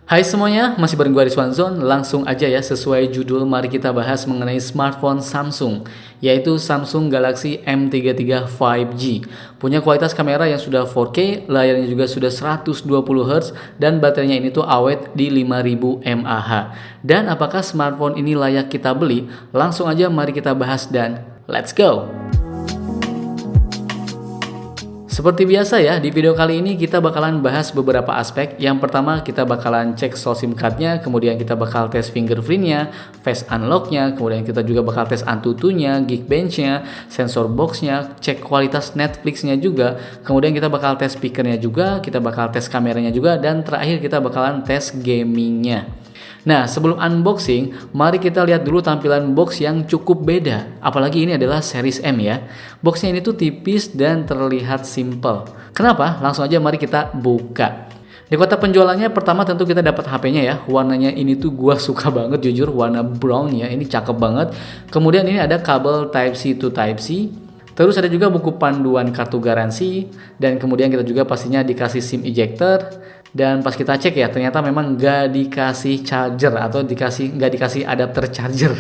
Hai semuanya, masih bareng gue Rizwan Zon. Langsung aja ya, sesuai judul mari kita bahas mengenai smartphone Samsung, yaitu Samsung Galaxy M33 5G. Punya kualitas kamera yang sudah 4K, layarnya juga sudah 120Hz, dan baterainya ini tuh awet di 5000 mAh. Dan apakah smartphone ini layak kita beli? Langsung aja mari kita bahas dan let's go! Seperti biasa ya, di video kali ini kita bakalan bahas beberapa aspek. Yang pertama kita bakalan cek soal SIM cardnya, kemudian kita bakal tes fingerprintnya, face unlocknya, kemudian kita juga bakal tes Antutunya, Geekbench-nya, sensor box-nya, cek kualitas Netflix-nya juga, kemudian kita bakal tes speaker-nya juga, kita bakal tes kameranya juga, dan terakhir kita bakalan tes gaming-nya. Nah, sebelum unboxing, mari kita lihat dulu tampilan box yang cukup beda. Apalagi ini adalah series M ya. Boxnya ini tuh tipis dan terlihat simple. Kenapa? Langsung aja mari kita buka. Di kotak penjualannya pertama tentu kita dapat HP-nya ya. Warnanya ini tuh gua suka banget jujur, warna brown ya. Ini cakep banget. Kemudian ini ada kabel Type-C to Type-C. Terus ada juga buku panduan kartu garansi, dan kemudian kita juga pastinya dikasih SIM ejector. Dan pas kita cek ya, ternyata memang nggak dikasih charger atau nggak dikasih adapter charger.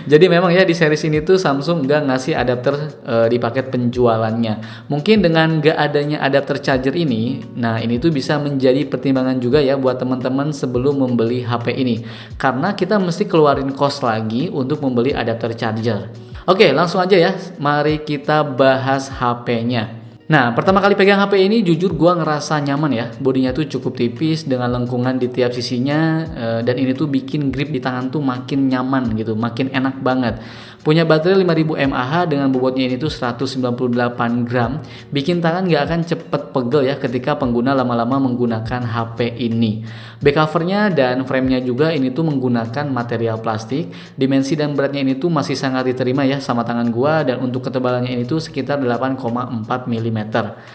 Jadi memang ya di series ini tuh Samsung nggak ngasih adapter di paket penjualannya. Mungkin dengan nggak adanya adapter charger ini, nah ini tuh bisa menjadi pertimbangan juga ya buat teman-teman sebelum membeli HP ini. Karena kita mesti keluarin cost lagi untuk membeli adapter charger. Oke, langsung aja ya, mari kita bahas HP-nya. Nah, pertama kali pegang HP ini jujur gua ngerasa nyaman ya. Bodinya tuh cukup tipis dengan lengkungan di tiap sisinya, dan ini tuh bikin grip di tangan tuh makin nyaman gitu, makin enak banget. Punya baterai 5000 mAh dengan bobotnya ini tuh 198 gram. Bikin tangan gak akan cepet pegel ya ketika pengguna lama-lama menggunakan HP ini. Back covernya dan framenya juga ini tuh menggunakan material plastik. Dimensi dan beratnya ini tuh masih sangat diterima ya sama tangan gua, dan untuk ketebalannya ini tuh sekitar 8,4 mm.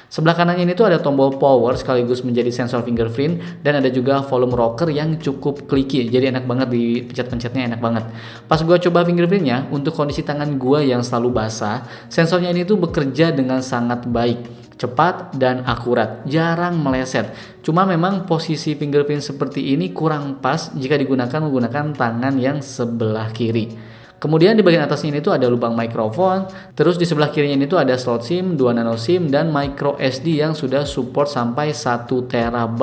Sebelah kanannya ini tuh ada tombol power sekaligus menjadi sensor fingerprint, dan ada juga volume rocker yang cukup clicky. Jadi enak banget, dipencet-pencetnya enak banget. Pas gua coba fingerprintnya, untuk kondisi tangan gua yang selalu basah, sensornya ini tuh bekerja dengan sangat baik, cepat dan akurat, jarang meleset. Cuma memang posisi fingerprint seperti ini kurang pas jika menggunakan tangan yang sebelah kiri. Kemudian di bagian atasnya ini tuh ada lubang mikrofon, terus di sebelah kirinya ini tuh ada slot SIM, 2 nano SIM, dan micro SD yang sudah support sampai 1 TB.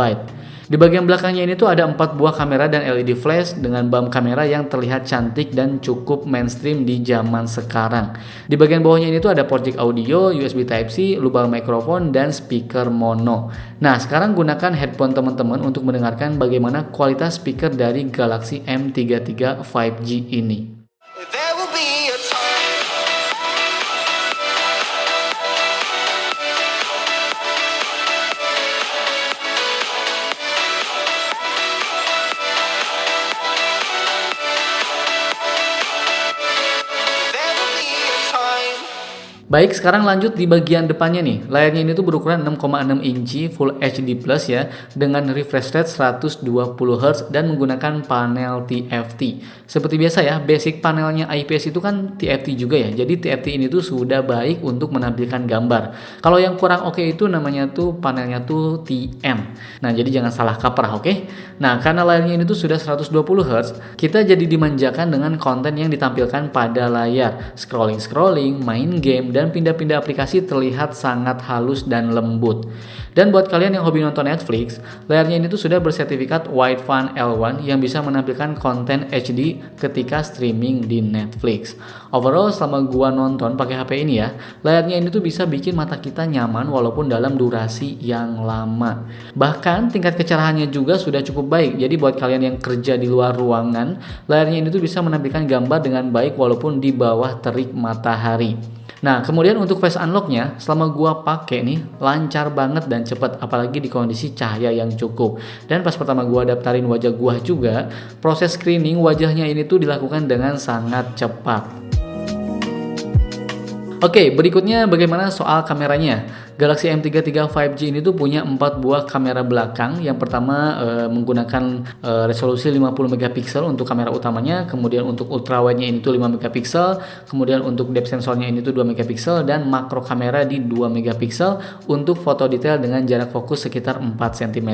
Di bagian belakangnya ini tuh ada 4 buah kamera dan LED flash dengan bump kamera yang terlihat cantik dan cukup mainstream di zaman sekarang. Di bagian bawahnya ini tuh ada port jack audio, USB Type-C, lubang mikrofon, dan speaker mono. Nah, sekarang gunakan headphone teman-teman untuk mendengarkan bagaimana kualitas speaker dari Galaxy M33 5G ini. Baik, sekarang lanjut di bagian depannya nih. Layarnya ini tuh berukuran 6,6 inci Full HD Plus ya, dengan refresh rate 120Hz dan menggunakan panel TFT. Seperti biasa ya, basic panelnya IPS itu kan TFT juga ya. Jadi TFT ini tuh sudah baik untuk menampilkan gambar. Kalau yang kurang oke itu namanya tuh panelnya tuh TN. Nah, jadi jangan salah kaprah, oke? Nah, karena layarnya ini tuh sudah 120Hz, kita jadi dimanjakan dengan konten yang ditampilkan pada layar. Scrolling, main game, dan pindah-pindah aplikasi terlihat sangat halus dan lembut. Dan buat kalian yang hobi nonton Netflix, layarnya ini tuh sudah bersertifikat Wideview L1 yang bisa menampilkan konten HD ketika streaming di Netflix. Overall, selama gua nonton pakai HP ini ya, layarnya ini tuh bisa bikin mata kita nyaman walaupun dalam durasi yang lama. Bahkan tingkat kecerahannya juga sudah cukup baik. Jadi buat kalian yang kerja di luar ruangan, layarnya ini tuh bisa menampilkan gambar dengan baik walaupun di bawah terik matahari. Nah, kemudian untuk face unlock-nya, selama gua pakai nih, lancar banget dan cepat, apalagi di kondisi cahaya yang cukup. Dan pas pertama gua daftarin wajah gua juga, proses screening wajahnya ini tuh dilakukan dengan sangat cepat. Oke, berikutnya bagaimana soal kameranya? Galaxy M33 5G ini tuh punya 4 buah kamera belakang. Yang pertama menggunakan resolusi 50 megapiksel untuk kamera utamanya, kemudian untuk ultrawide-nya ini tuh 5 megapiksel, kemudian untuk depth sensornya ini tuh 2 megapiksel, dan makro kamera di 2 megapiksel untuk foto detail dengan jarak fokus sekitar 4 cm.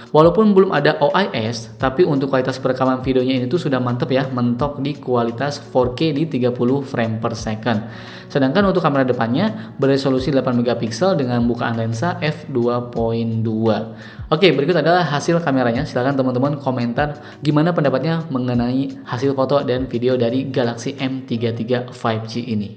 Walaupun belum ada OIS, tapi untuk kualitas perekaman videonya ini tuh sudah mantep ya, mentok di kualitas 4K di 30 frame per second. Sedangkan untuk kamera depannya beresolusi 8 megapiksel dengan bukaan lensa f2.2. Oke, berikut adalah hasil kameranya. Silahkan teman-teman komentar gimana pendapatnya mengenai hasil foto dan video dari Galaxy M33 5G ini.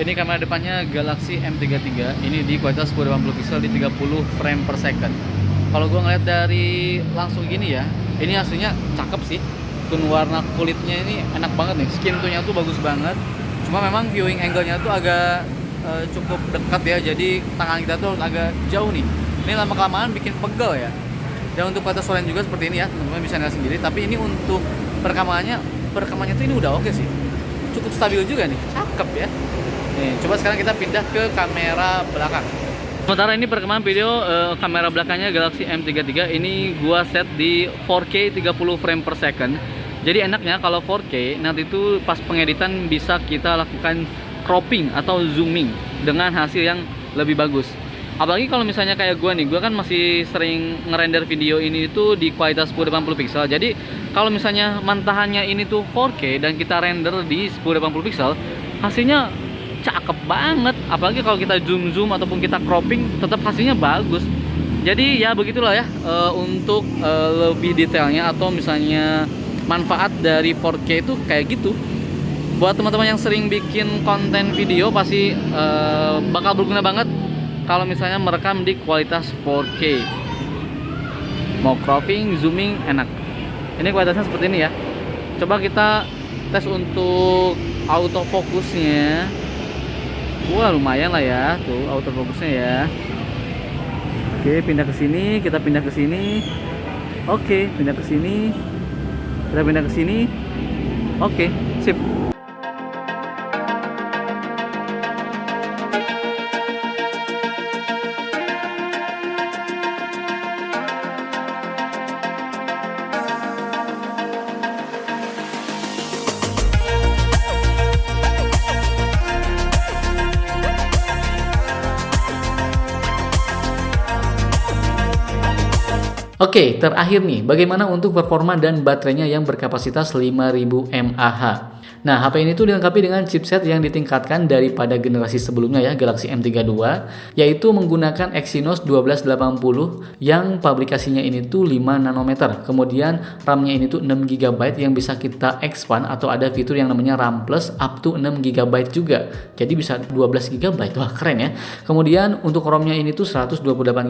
Ini kamera depannya Galaxy M33, ini di kualitas 1080 pixel di 30 frame per second. Kalau gue ngeliat dari langsung gini ya, ini aslinya cakep sih. Tone warna kulitnya ini enak banget nih, skin tone-nya tuh bagus banget. Cuma memang viewing angle-nya tuh agak cukup dekat ya, jadi tangan kita tuh harus agak jauh nih. Ini lama-kelamaan bikin pegel ya. Dan untuk kualitas suaranya juga seperti ini ya, teman-teman bisa lihat sendiri. Tapi ini untuk perekamannya tuh ini udah oke sih. Cukup stabil juga nih, cakep ya. Nih, coba sekarang kita pindah ke kamera belakang. Sementara ini perekaman video kamera belakangnya Galaxy M33 ini gua set di 4K 30 frame per second. Jadi enaknya kalau 4K nanti itu pas pengeditan bisa kita lakukan cropping atau zooming dengan hasil yang lebih bagus. Apalagi kalau misalnya kayak gua nih, gua kan masih sering ngerender video ini itu di kualitas 1080 pixel. Jadi kalau misalnya mentahannya ini tuh 4K dan kita render di 1080 pixel, hasilnya cakep banget. Apalagi kalau kita zoom ataupun kita cropping, tetap hasilnya bagus. Jadi ya begitulah ya, untuk lebih detailnya atau misalnya manfaat dari 4K itu kayak gitu. Buat teman-teman yang sering bikin konten video pasti bakal berguna banget kalau misalnya merekam di kualitas 4K. Mau cropping, zooming enak. Ini kualitasnya seperti ini ya. Coba kita tes untuk autofokusnya. Wah, lumayan lah ya, tuh autofokusnya ya. Oke, pindah ke sini, kita pindah ke sini. Oke, pindah ke sini. Kita pindah ke sini. Oke, sip. Oke, terakhir nih, bagaimana untuk performa dan baterainya yang berkapasitas 5000 mAh? Nah, HP ini tuh dilengkapi dengan chipset yang ditingkatkan daripada generasi sebelumnya ya, Galaxy M32, yaitu menggunakan Exynos 1280 yang pabrikasinya ini tuh 5 nanometer. Kemudian RAM-nya ini tuh 6 GB yang bisa kita expand atau ada fitur yang namanya RAM Plus up to 6 GB juga. Jadi bisa 12 GB. Wah, keren ya. Kemudian untuk ROM-nya ini tuh 128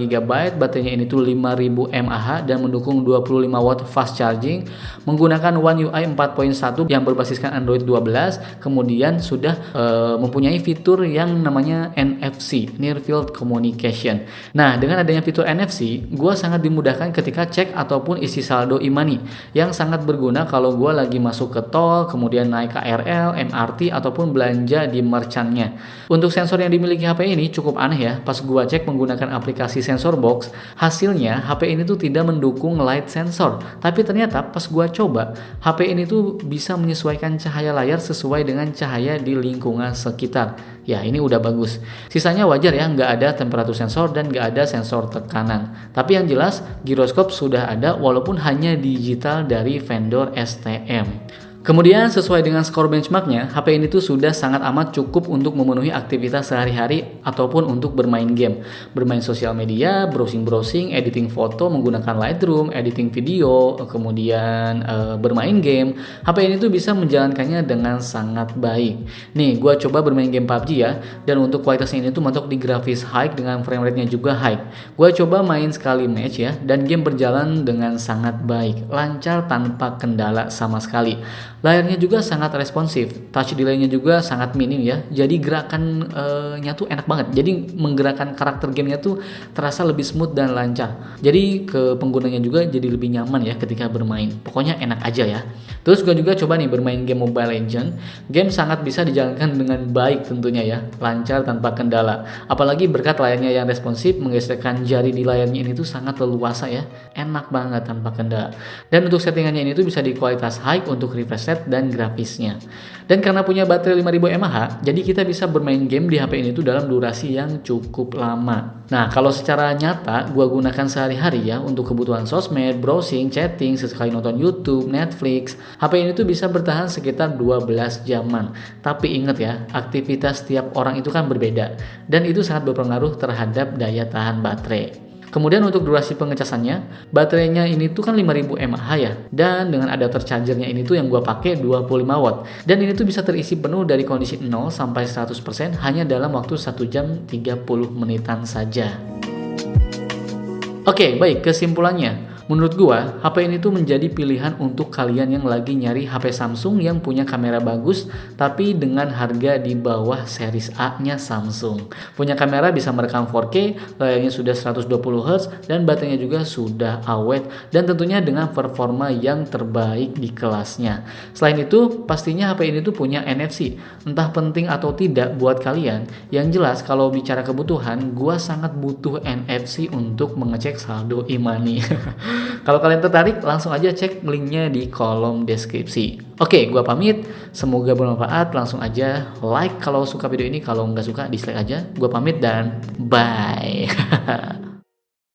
GB, baterainya ini tuh 5000 mAh dan mendukung 25 watt fast charging, menggunakan One UI 4.1 yang berbasiskan Android 12, kemudian sudah mempunyai fitur yang namanya NFC, Near Field Communication. Nah, dengan adanya fitur NFC, gue sangat dimudahkan ketika cek ataupun isi saldo e-money, yang sangat berguna kalau gue lagi masuk ke tol, kemudian naik KRL, MRT, ataupun belanja di merchantnya. Untuk sensor yang dimiliki HP ini cukup aneh ya, pas gue cek menggunakan aplikasi Sensor Box, hasilnya HP ini tuh tidak mendukung light sensor, tapi ternyata pas gue coba, HP ini tuh bisa menyesuaikan cahaya layar sesuai dengan cahaya di lingkungan sekitar. Ya, ini udah bagus. Sisanya wajar ya, nggak ada temperatur sensor dan nggak ada sensor tekanan. Tapi yang jelas, giroskop sudah ada walaupun hanya digital dari vendor STM. Kemudian sesuai dengan skor benchmarknya, HP ini tuh sudah sangat amat cukup untuk memenuhi aktivitas sehari-hari ataupun untuk bermain game, bermain sosial media, browsing-browsing, editing foto menggunakan Lightroom, editing video, kemudian bermain game. HP ini tuh bisa menjalankannya dengan sangat baik. Nih, gua coba bermain game PUBG ya, dan untuk kualitasnya ini tuh mentok di grafis high dengan frame rate-nya juga high. Gua coba main sekali match ya, dan game berjalan dengan sangat baik, lancar tanpa kendala sama sekali. Layarnya juga sangat responsif, touch delay-nya juga sangat minim ya, jadi gerakannya tuh enak banget, jadi menggerakkan karakter gamenya tuh terasa lebih smooth dan lancar, jadi ke penggunanya juga jadi lebih nyaman ya ketika bermain, pokoknya enak aja ya. Terus gue juga coba nih bermain game Mobile Legends, game sangat bisa dijalankan dengan baik tentunya ya, lancar tanpa kendala, apalagi berkat layarnya yang responsif, menggeserkan jari di layarnya ini tuh sangat leluasa ya, enak banget tanpa kendala. Dan untuk settingannya ini tuh bisa di kualitas high untuk refresh rate dan grafisnya. Dan karena punya baterai 5000 mAh, jadi kita bisa bermain game di HP ini tuh dalam durasi yang cukup lama. Nah, kalau secara nyata gua gunakan sehari-hari ya untuk kebutuhan sosmed, browsing, chatting, sesekali nonton YouTube, Netflix, HP ini tuh bisa bertahan sekitar 12 jaman. Tapi ingat ya, aktivitas setiap orang itu kan berbeda dan itu sangat berpengaruh terhadap daya tahan baterai. Kemudian untuk durasi pengecasannya, baterainya ini tuh kan 5000 mAh ya, dan dengan adapter chargernya ini tuh yang gua pakai 25 watt, dan ini tuh bisa terisi penuh dari kondisi 0 sampai 100% hanya dalam waktu 1 jam 30 menitan saja. Oke, baik, kesimpulannya. Menurut gua, HP ini tuh menjadi pilihan untuk kalian yang lagi nyari HP Samsung yang punya kamera bagus tapi dengan harga di bawah series A-nya Samsung. Punya kamera bisa merekam 4K, layarnya sudah 120Hz dan baterainya juga sudah awet dan tentunya dengan performa yang terbaik di kelasnya. Selain itu, pastinya HP ini tuh punya NFC. Entah penting atau tidak buat kalian, yang jelas kalau bicara kebutuhan, gua sangat butuh NFC untuk mengecek saldo e-money. Kalau kalian tertarik, langsung aja cek linknya di kolom deskripsi. Oke, gua pamit. Semoga bermanfaat. Langsung aja like kalau suka video ini. Kalau nggak suka, dislike aja. Gua pamit dan bye.